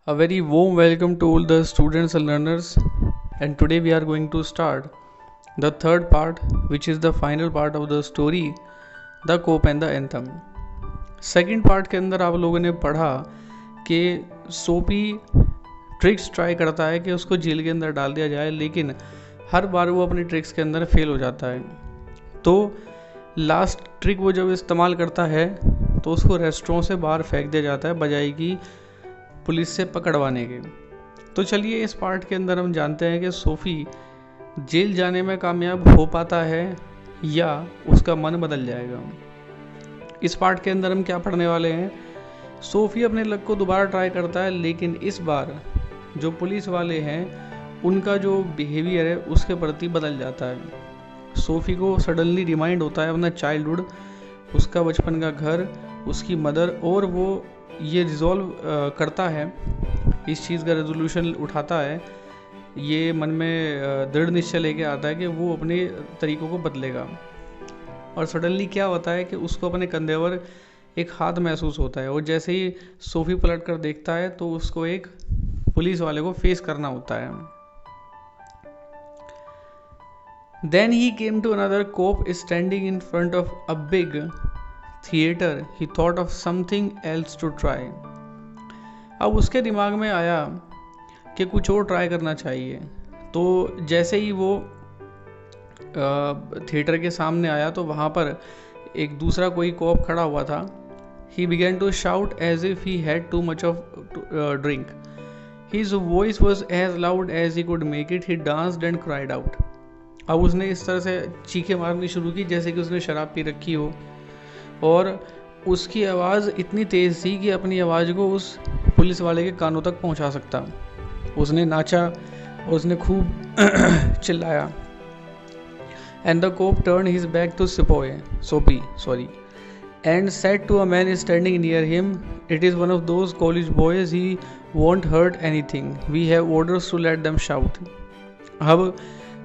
A very warm welcome to all the students and learners, and today we are going to start the third part, which is the final part of the story, The Cope and the Anthem. Second part के अंदर आप लोगों ने पढ़ा कि सोपी tricks try करता है कि उसको जेल के अंदर डाल दिया जाए, लेकिन हर बार वो अपनी ट्रिक्स के अंदर फेल हो जाता है। तो लास्ट ट्रिक वो जब इस्तेमाल करता है तो उसको रेस्टोरेंट से बाहर फेंक दिया जाता है बजाय की पुलिस से पकड़वाने के। तो चलिए इस पार्ट के अंदर हम जानते हैं कि सोफ़ी जेल जाने में कामयाब हो पाता है या उसका मन बदल जाएगा। इस पार्ट के अंदर हम क्या पढ़ने वाले हैं, सोफ़ी अपने लक को दोबारा ट्राई करता है, लेकिन इस बार जो पुलिस वाले हैं उनका जो बिहेवियर है उसके प्रति बदल जाता है। सोफ़ी को सडनली रिमाइंड होता है अपना चाइल्डहुड, उसका बचपन का घर, उसकी मदर, और वो ये रिजॉल्व करता है, इस चीज़ का रेजोल्यूशन उठाता है, ये मन में दृढ़ निश्चय लेके आता है कि वो अपने तरीक़ों को बदलेगा। और सडनली क्या होता है कि उसको अपने कंधे पर एक हाथ महसूस होता है, और जैसे ही सोफ़ी पलट कर देखता है तो उसको एक पुलिस वाले को फेस करना होता है। Then he came to another cop standing in front of a big theater. He thought of something else to try. अब उसके दिमाग में आया कि कुछ और ट्राई करना चाहिए। तो जैसे ही वो थिएटर के सामने आया तो वहाँ पर एक दूसरा कोई कॉप खड़ा हुआ था। He began to shout as if he had too much of drink. His voice was as loud as he could make it. He danced and cried out. अब उसने इस तरह से चीखें मारनी शुरू की जैसे कि उसने शराब पी रखी हो, और उसकी आवाज़ इतनी तेज़ थी कि अपनी आवाज़ को उस पुलिस वाले के कानों तक पहुंचा सकता। उसने नाचा और उसने खूब चिल्लाया। And the cop turn his back to Soapy and said to a man standing near him, it is one of those college boys, he won't hurt anything, we have orders to let them shout. अब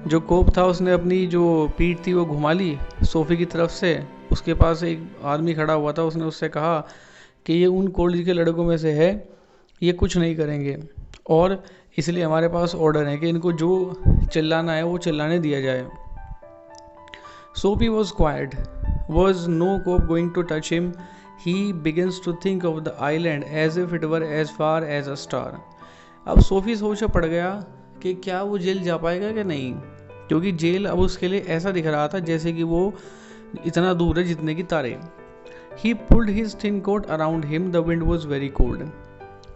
जो कोप था उसने अपनी जो पीठ थी वो घुमा ली सोफ़ी की तरफ से। उसके पास एक आदमी खड़ा हुआ था, उसने उससे कहा कि ये उन कॉलेज के लड़कों में से है, ये कुछ नहीं करेंगे, और इसलिए हमारे पास ऑर्डर है कि इनको जो चिल्लाना है वो चिल्लाने दिया जाए। Sophie was quiet, was no cop going to touch him, he begins to think of the island as if it were as far as a star. अब सोफ़ी सोच पड़ गया कि क्या वो जेल जा पाएगा कि नहीं, क्योंकि जेल अब उसके लिए ऐसा दिख रहा था जैसे कि वो इतना दूर है जितने की तारे। He pulled his thin coat around him, the wind was very cold.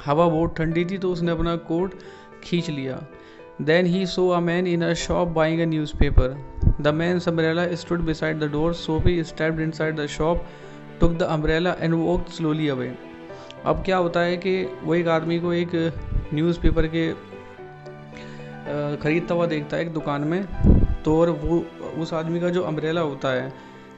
हवा बहुत ठंडी थी तो उसने अपना कोट खींच लिया। Then he saw a man in a shop buying a newspaper, the man's umbrella stood beside the door, Sophie stepped inside the shop, took the umbrella and walked slowly away. अब क्या होता है कि वो एक आदमी को एक न्यूज़पेपर के ख़रीदता हुआ देखता है एक दुकान में, तो और वो उस आदमी का जो अम्ब्रेला होता है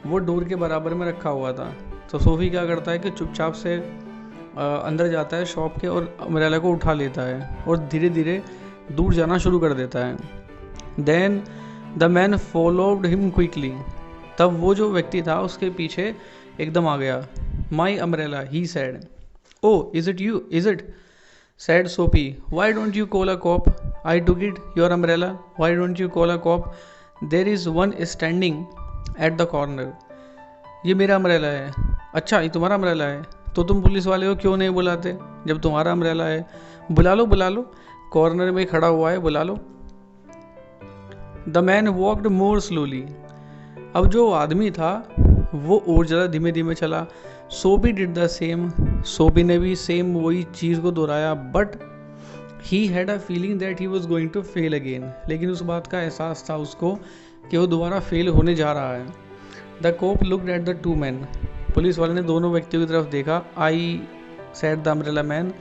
वो डोर के बराबर में रखा हुआ था। तो सोफ़ी क्या करता है कि चुपचाप से अंदर जाता है शॉप के और अम्ब्रेला को उठा लेता है और धीरे धीरे दूर जाना शुरू कर देता है। Then the man followed him quickly, तब वो जो व्यक्ति था उसके पीछे एकदम आ गया। My umbrella, he said. Oh is it you, is it, said Sophie. Why don't you call a cop? I took it, your umbrella. Why don't you call a cop? There is one standing at the corner. ये मेरा umbrella है। अच्छा, ये तुम्हारा umbrella है, तो तुम police वाले को क्यों नहीं बुलाते जब तुम्हारा अम्ब्रेला है? बुला लो, कॉर्नर में खड़ा हुआ है, बुला लो। The man walked more slowly. अब जो आदमी था वो और ज़्यादा धीमे धीमे चला। Sophie did the same, Sophie ने भी सेम वही चीज़ को दोहराया, but he had a feeling that he was going to fail again. लेकिन उस बात का एहसास था उसको कि वो दोबारा फेल होने जा रहा है। The cop looked at the two man, police वाले ने दोनों व्यक्तियों की तरफ देखा। I said the umbrella man,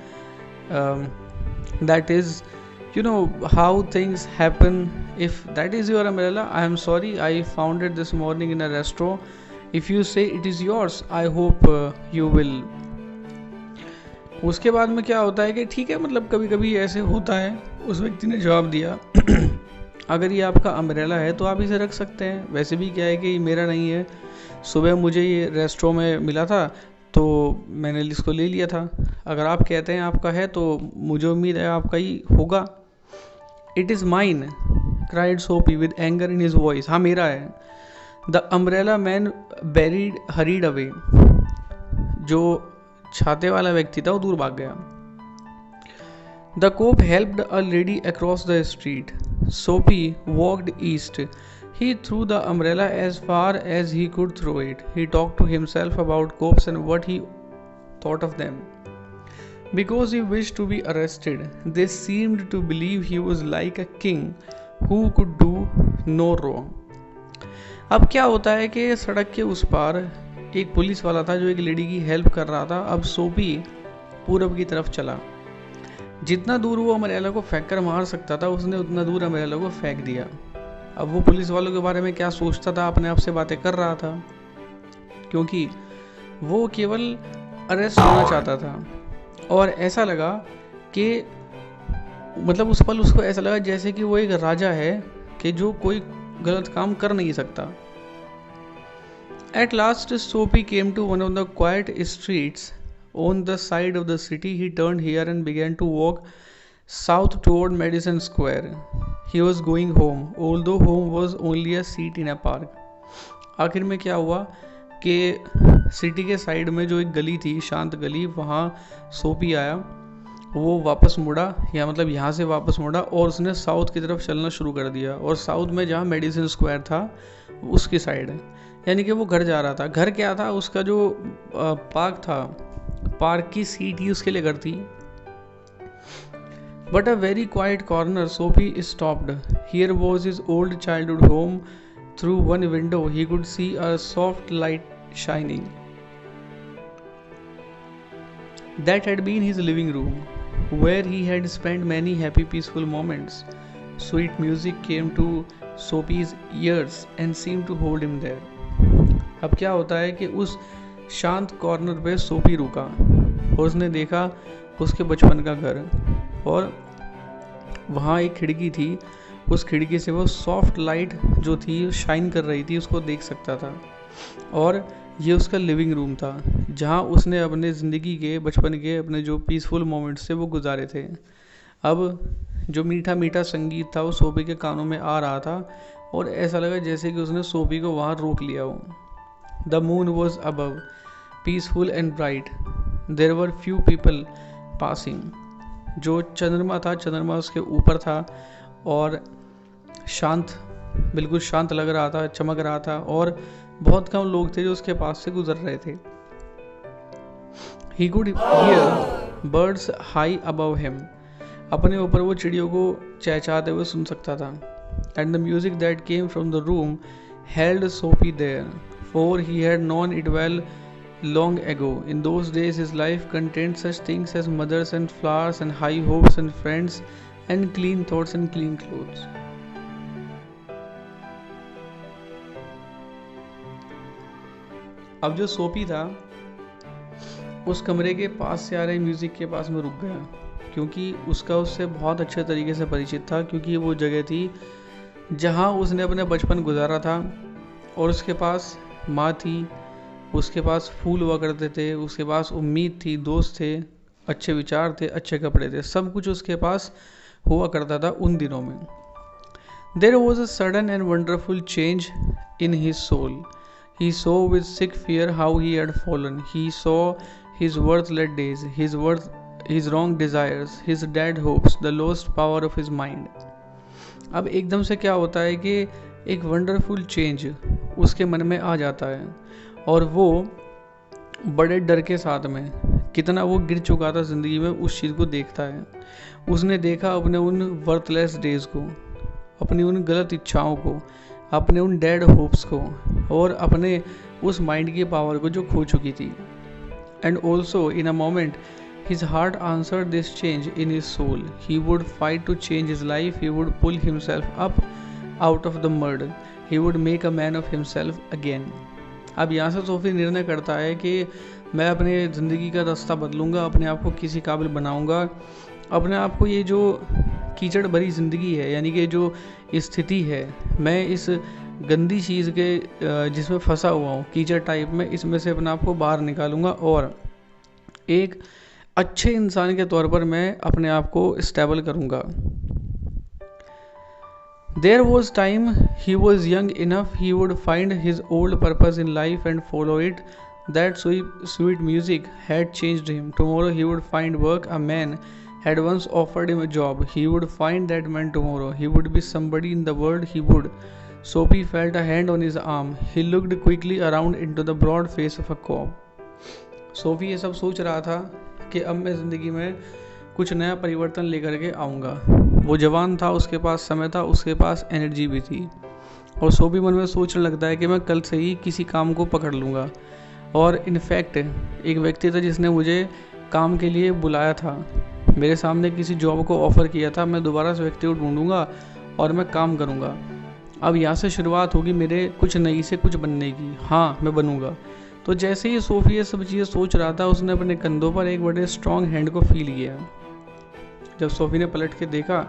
that is you know how things happen. If that is your umbrella, I am sorry, I found it this morning in a restaurant. If you say it is yours, I hope you will. उसके बाद में क्या होता है कि ठीक है, मतलब कभी कभी ऐसे होता है। उस व्यक्ति ने जवाब दिया, अगर ये आपका अम्ब्रेला है तो आप इसे रख सकते हैं, वैसे भी क्या है कि ये मेरा नहीं है, सुबह मुझे ये रेस्टोरेंट में मिला था तो मैंने इसको ले लिया था। अगर आप कहते हैं आपका है तो मुझे उम्मीद है आपका ही होगा। It is mine, cried Soapy with anger in his voice. हाँ मेरा है। The umbrella man buried hurried away. जो छाते वाला व्यक्ति था वो दूर भाग गया। The cop helped a lady across the street. Soapy walked east. He threw the umbrella as far as he could throw it. He talked to himself about cops and what he thought of them. Because he wished to be arrested, they seemed to believe he was like a king who could do no wrong. अब क्या होता है कि सड़क के उस पार एक police वाला था जो एक लेडी की हेल्प कर रहा था। अब सोपी पूरब की तरफ चला। जितना दूर वो अम्ब्रेला को फेंक कर मार सकता था उसने उतना दूर अम्ब्रेला को फेंक दिया। अब वो पुलिस वालों के बारे में क्या सोचता था, अपने आप से बातें कर रहा था, क्योंकि वो केवल अरेस्ट होना चाहता था। और ऐसा लगा कि मतलब उस पल उसको ऐसा लगा जैसे कि वो एक राजा है कि जो कोई गलत काम कर नहीं सकता। At last Soapy came to one of the quiet streets on the side of the city. He turned here and began to walk south toward Madison Square. He was going home, although home was only a seat in a park. आखिर में क्या हुआ कि city के side में जो एक गली थी, शांत गली, वहाँ सोपी आया। वो वापस मुड़ा, या मतलब यहाँ से वापस मुड़ा और उसने साउथ की तरफ चलना शुरू कर दिया। और साउथ में जहाँ मेडिसिन स्क्वायर था उसकी साइड, यानी कि वो घर जा रहा था। घर क्या था, उसका जो पार्क था, पार्क की सीट ही उसके लिए घर थी। But a very quiet corner, Sophie stopped. Here was his old childhood home. Through one window, he could see a soft light shining. That had been his living room, where he had spent many happy, peaceful moments. Sweet music came to Sophie's ears and seemed to hold him there. अब क्या होता है कि उस शांत corner पे Sophie रुका और उसने देखा उसके बचपन का घर, और वहाँ एक खिड़की थी। उस खिड़की से वो सॉफ्ट लाइट जो थी शाइन कर रही थी, उसको देख सकता था। और ये उसका लिविंग रूम था जहाँ उसने अपने ज़िंदगी के, बचपन के अपने जो पीसफुल मोमेंट्स थे वो गुजारे थे। अब जो मीठा मीठा संगीत था वो सोफी के कानों में आ रहा था और ऐसा लगा जैसे कि उसने सोफी को वहाँ रोक लिया हो। The moon was above, peaceful and bright. There were few people passing. जो चंद्रमा था, चंद्रमा उसके ऊपर था और शांत, बिल्कुल शांत लग रहा था, चमक रहा था, और बहुत कम लोग थे जो उसके पास से गुजर रहे थे। He could hear birds high above him. अपने ऊपर वो चिड़ियों को चहचहाते हुए सुन सकता था। And the music that came from the room held Sophie there, for he had known it well long ago. In those days his life contained such things as mothers and flowers and high hopes and friends and clean thoughts and clean clothes. अब जो Sophie था उस कमरे के पास से आ रहे music के पास में रुक गया, क्योंकि उसका उससे बहुत अच्छे तरीके से परिचित था, क्योंकि वो जगह थी जहाँ उसने अपने बचपन गुजारा था। और उसके पास माँ थी, उसके पास फूल हुआ करते थे, उसके पास उम्मीद थी, दोस्त थे, अच्छे विचार थे, अच्छे कपड़े थे, सब कुछ उसके पास हुआ करता था उन दिनों में। There was a sudden and wonderful change in his soul. He saw with sick fear how he had fallen. He saw his worthless days, his wrong desires, his dead hopes, the lost power of his mind. अब एकदम से क्या होता है कि एक wonderful change उसके मन में आ जाता है, और वो बड़े डर के साथ में, कितना वो गिर चुका था ज़िंदगी में, उस चीज़ को देखता है। उसने देखा अपने उन वर्थलेस डेज़ को, अपनी उन गलत इच्छाओं को, अपने उन डेड होप्स को, और अपने उस माइंड की पावर को जो खो चुकी थी। And also in a moment his heart answered this change in his soul. He would fight to change his life. He would pull himself up out of the mud. He would make a man of himself again. अब यहाँ से Sophie निर्णय करता है कि मैं अपने ज़िंदगी का रास्ता बदलूँगा, अपने आप को किसी काबिल बनाऊँगा, अपने आप को ये जो कीचड़ भरी ज़िंदगी है, यानी कि जो स्थिति है, मैं इस गंदी चीज़ के जिसमें फंसा हुआ हूँ, कीचड़ टाइप में, इसमें से अपने आप को बाहर निकालूंगा और एक अच्छे इंसान के तौर पर मैं अपने आप को स्टेबल करूँगा। There was time he was young enough he would find his old purpose in life and follow it. That sweet music had changed him. Tomorrow he would find work. A man had once offered him a job. He would find that man tomorrow. He would be somebody in the world. He would. Sophie felt a hand on his arm. He looked quickly around into the broad face of a cop. Sophie ये सब सोच रहा था कि अब मैं ज़िंदगी में कुछ नया परिवर्तन लेकर के आऊँगा। वो जवान था, उसके पास समय था, उसके पास एनर्जी भी थी और सोफी मन में सोचने लगता है कि मैं कल से ही किसी काम को पकड़ लूँगा। और इनफैक्ट एक व्यक्ति था जिसने मुझे काम के लिए बुलाया था, मेरे सामने किसी जॉब को ऑफ़र किया था। मैं दोबारा उस व्यक्ति को ढूंढूंगा और मैं काम करूँगा। अब यहाँ से शुरुआत होगी मेरे कुछ नई से कुछ बनने की। हाँ, मैं बनूँगा। तो जैसे ही सोफी ये सब चीज़ें सोच रहा था, उसने अपने कंधों पर एक बड़े स्ट्रॉन्ग हैंड को फील किया। जब सोफी ने पलट के देखा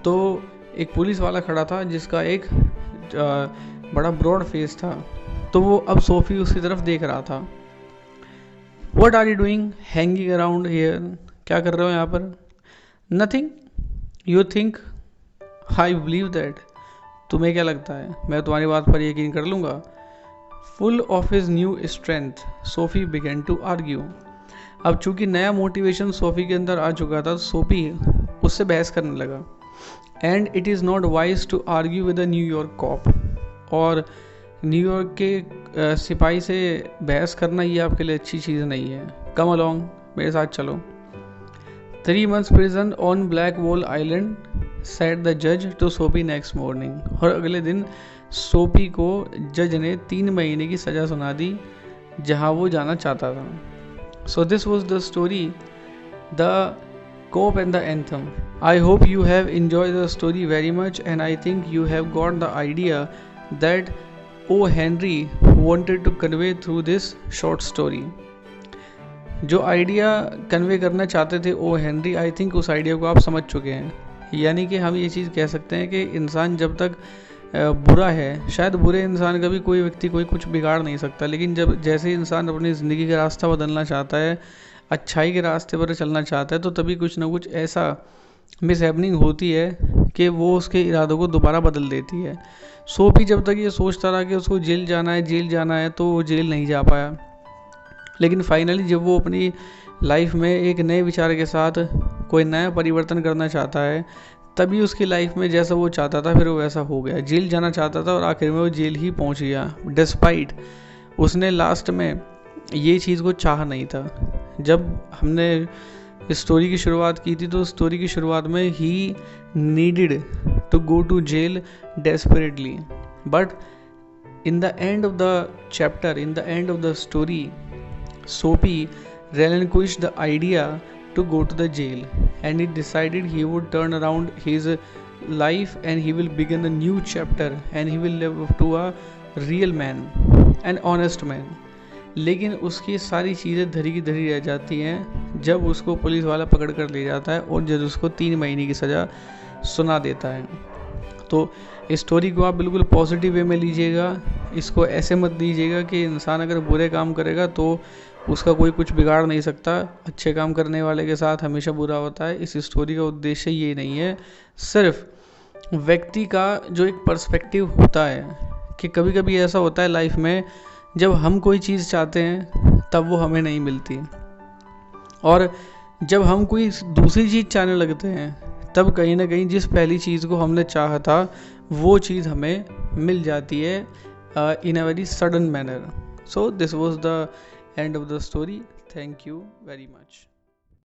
तो एक पुलिस वाला खड़ा था जिसका एक बड़ा ब्रॉड फेस था। तो वो अब सोफी उसकी तरफ देख रहा था। What are you doing hanging around here? क्या कर रहे हो यहाँ पर? Nothing. You think I believe that? तुम्हें क्या लगता है मैं तुम्हारी बात पर यकीन कर लूँगा? Full of his new strength, Sophie began to argue. अब चूंकि नया मोटिवेशन सोफी के अंदर आ चुका था, सोफी उससे बहस करने लगा। And it is not wise to argue with the New York cop. और न्यूयॉर्क के सिपाही से बहस करना ये आपके लिए अच्छी चीज़ नहीं है। कम अलॉन्ग, मेरे साथ चलो। 3 months prison on black wall island, said the जज टू सोफी नेक्स्ट मॉर्निंग। और अगले दिन सोफी को जज ने 3 महीने की सज़ा सुना दी जहाँ वो जाना चाहता था। So this was the story, The Cop and the Anthem. I hope you have enjoyed the story very much and I think you have got the idea that O. Henry wanted to convey through this short story. जो idea convey करना चाहते थे O Henry, I think उस idea को आप समझ चुके हैं। यानी कि हम ये चीज़ कह सकते हैं कि इंसान जब तक बुरा है, शायद बुरे इंसान का भी कोई व्यक्ति कोई कुछ बिगाड़ नहीं सकता, लेकिन जब जैसे ही इंसान अपनी ज़िंदगी का रास्ता बदलना चाहता है, अच्छाई के रास्ते पर चलना चाहता है, तो तभी कुछ ना कुछ ऐसा मिसहैपनिंग होती है कि वो उसके इरादों को दोबारा बदल देती है। सोफी जब तक ये सोचता रहा कि उसको जेल जाना है तो वो जेल नहीं जा पाया। लेकिन फाइनली जब वो अपनी लाइफ में एक नए विचार के साथ कोई नया परिवर्तन करना चाहता है, तभी उसकी लाइफ में जैसा वो चाहता था फिर वो वैसा हो गया। जेल जाना चाहता था और आखिर में वो जेल ही पहुंच गया, डिस्पाइट उसने लास्ट में ये चीज़ को चाह नहीं था। जब हमने इस स्टोरी की शुरुआत की थी तो स्टोरी की शुरुआत में he needed to go to jail desperately, but in the end of the chapter, in the end of the story, Sophie relinquished the idea to go to the jail and he decided he would turn around his life and he will begin a new chapter and he will live up to a real man, an honest man. लेकिन उसकी सारी चीज़ें धरी की धरी रह जाती हैं जब उसको पुलिस वाला पकड़ कर ले जाता है और जज उसको 3 महीने की सज़ा सुना देता है। तो इस स्टोरी को आप बिल्कुल पॉजिटिव वे में लीजिएगा, इसको ऐसे मत लीजिएगा कि इंसान अगर बुरे काम करेगा तो उसका कोई कुछ बिगाड़ नहीं सकता, अच्छे काम करने वाले के साथ हमेशा बुरा होता है। इस स्टोरी का उद्देश्य ये नहीं है, सिर्फ व्यक्ति का जो एक पर्सपेक्टिव होता है कि कभी कभी ऐसा होता है लाइफ में जब हम कोई चीज़ चाहते हैं तब वो हमें नहीं मिलती, और जब हम कोई दूसरी चीज़ चाहने लगते हैं तब कहीं ना कहीं जिस पहली चीज़ को हमने चाहा था वो चीज़ हमें मिल जाती है in a very sudden manner. So this was the end of the story. Thank you very much.